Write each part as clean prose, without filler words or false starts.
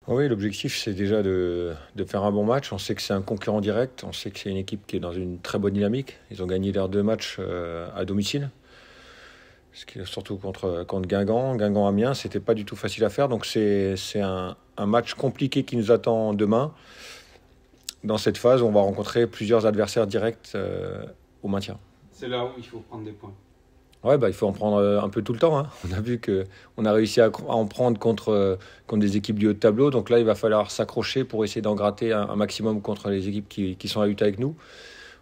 Oui, l'objectif, c'est déjà de faire un bon match. On sait que c'est un concurrent direct. On sait que c'est une équipe qui est dans une très bonne dynamique. Ils ont gagné leurs 2 matchs à domicile. Surtout contre Guingamp. Guingamp-Amiens, c'était pas du tout facile à faire. Donc c'est un match compliqué qui nous attend demain. Dans cette phase, on va rencontrer plusieurs adversaires directs au maintien. C'est là où il faut prendre des points. Ouais, il faut en prendre un peu tout le temps, hein. On a vu qu'on a réussi à en prendre contre des équipes du haut de tableau. Donc là, il va falloir s'accrocher pour essayer d'en gratter un maximum contre les équipes qui sont à lutte avec nous.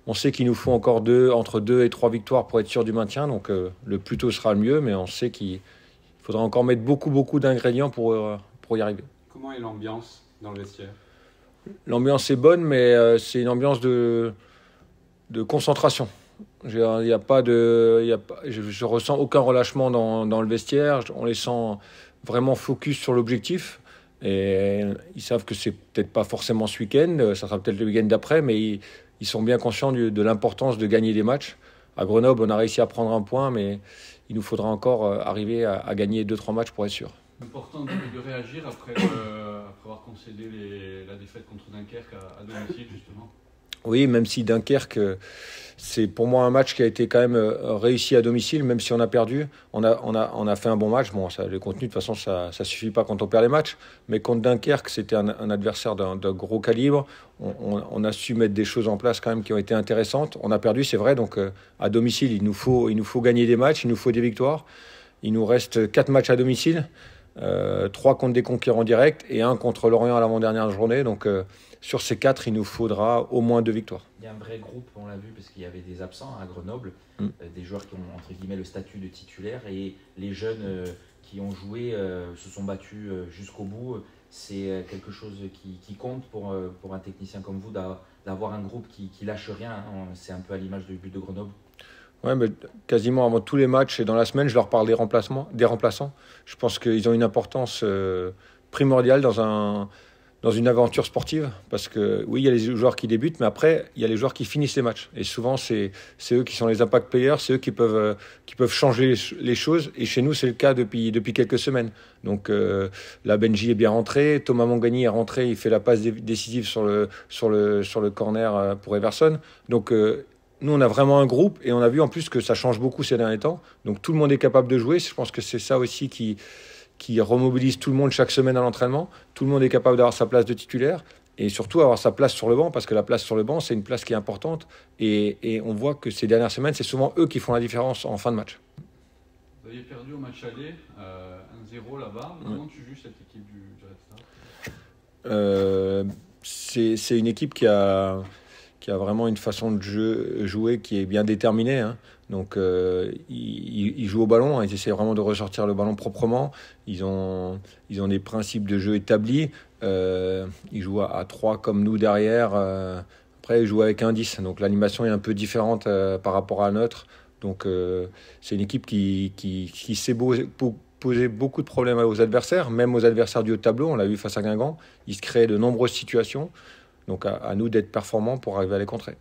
On sait qu'il nous faut encore entre 2 et 3 victoires pour être sûr du maintien. Donc le plus tôt sera le mieux, mais on sait qu'il faudra encore mettre beaucoup d'ingrédients pour y arriver. Comment est l'ambiance dans le vestiaire? L'ambiance est bonne, mais c'est une ambiance de concentration. Il y a pas de, il y a pas, je ressens aucun relâchement dans le vestiaire. On les sent vraiment focus sur l'objectif. Et ils savent que c'est peut-être pas forcément ce week-end, ça sera peut-être le week-end d'après, mais ils sont bien conscients de l'importance de gagner des matchs. À Grenoble, on a réussi à prendre un point, mais il nous faudra encore arriver à gagner 2-3 matchs pour être sûr. Important de réagir après avoir concédé la défaite contre Dunkerque à domicile, justement. Oui, même si Dunkerque, c'est pour moi un match qui a été quand même réussi à domicile, même si on a perdu. On a fait un bon match. Bon, le contenu, de toute façon, ça suffit pas quand on perd les matchs. Mais contre Dunkerque, c'était un adversaire d'un gros calibre. On a su mettre des choses en place quand même qui ont été intéressantes. On a perdu, c'est vrai. Donc à domicile, il nous faut gagner des matchs, il nous faut des victoires. Il nous reste 4 matchs à domicile. 3 contre des concurrents directs et 1 contre Lorient à l'avant-dernière journée. Donc sur ces 4, il nous faudra au moins 2 victoires. Il y a un vrai groupe, on l'a vu, parce qu'il y avait des absents à Grenoble, des joueurs qui ont entre guillemets le statut de titulaire, et les jeunes qui ont joué se sont battus jusqu'au bout. C'est quelque chose qui compte pour un technicien comme vous, d'avoir un groupe qui lâche rien, hein. C'est un peu à l'image du but de Grenoble. Ouais, mais quasiment avant tous les matchs et dans la semaine, je leur parle des remplaçants. Je pense qu'ils ont une importance primordiale dans une aventure sportive. Parce que oui, il y a les joueurs qui débutent, mais après, il y a les joueurs qui finissent les matchs. Et souvent, c'est eux qui sont les impact players, c'est eux qui peuvent changer les choses. Et chez nous, c'est le cas depuis quelques semaines. Donc là, Benji est bien rentré, Thomas Mangani est rentré, il fait la passe décisive sur le corner pour Everson. Donc nous, on a vraiment un groupe et on a vu en plus que ça change beaucoup ces derniers temps. Donc tout le monde est capable de jouer. Je pense que c'est ça aussi qui remobilise tout le monde chaque semaine à l'entraînement. Tout le monde est capable d'avoir sa place de titulaire et surtout avoir sa place sur le banc, parce que la place sur le banc, c'est une place qui est importante. Et on voit que ces dernières semaines, c'est souvent eux qui font la différence en fin de match. Vous aviez perdu au match aller, 1-0 là-bas. Comment tu juges cette équipe du Red Star? C'est une équipe qui a vraiment une façon de jouer qui est bien déterminée, hein. Donc ils jouent au ballon, hein. Ils essaient vraiment de ressortir le ballon proprement. Ils ont des principes de jeu établis. Ils jouent à 3 comme nous derrière. Après, ils jouent avec un 10. Donc l'animation est un peu différente par rapport à la nôtre. Donc c'est une équipe qui sait poser beaucoup de problèmes aux adversaires, même aux adversaires du haut de tableau. On l'a vu face à Guingamp. Ils se créent de nombreuses situations. Donc à nous d'être performants pour arriver à les contrer.